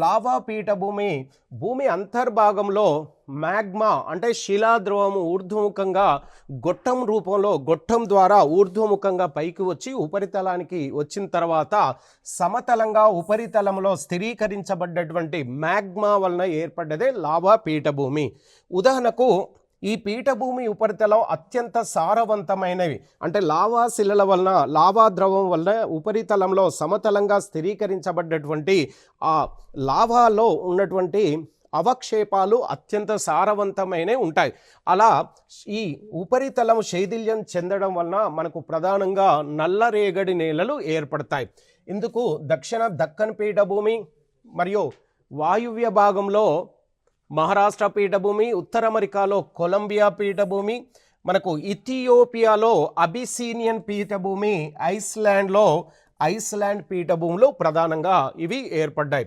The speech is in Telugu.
లావా పీఠభూమి భూమి అంతర్భాగంలో మ్యాగ్మా అంటే శిలాద్రవము ఊర్ధ్వముఖంగా గొట్టం రూపంలో గొట్టం ద్వారా ఊర్ధ్వముఖంగా పైకి వచ్చి ఉపరితలానికి వచ్చిన తర్వాత సమతలంగా ఉపరితలంలో స్థిరీకరించబడ్డటువంటి మ్యాగ్మా వలన ఏర్పడ్డదే లావా పీఠభూమి. ఉదాహరణకు ఈ పీఠభూమి ఉపరితలం అత్యంత సారవంతమైనవి అంటే లావా శిలల వలన లావా ద్రవం వలన ఉపరితలంలో సమతలంగా స్థిరీకరించబడ్డటువంటి ఆ లావాలో ఉన్నటువంటి అవక్షేపాలు అత్యంత సారవంతమైనవి ఉంటాయి. అలా ఈ ఉపరితలం శైథిల్యం చెందడం వలన మనకు ప్రధానంగా నల్లరేగడి నేలలు ఏర్పడతాయి. ఇందుకు దక్షిణ దక్కన్ పీఠభూమి మరియు వాయువ్య భాగంలో మహారాష్ట్ర పీఠభూమి, ఉత్తర అమెరికాలో కొలంబియా పీఠభూమి, మనకు ఇథియోపియాలో అబిసీనియన్ పీఠభూమి, ఐస్లాండ్లో ఐస్లాండ్ పీఠభూములు ప్రధానంగా ఇవి ఏర్పడ్డాయి.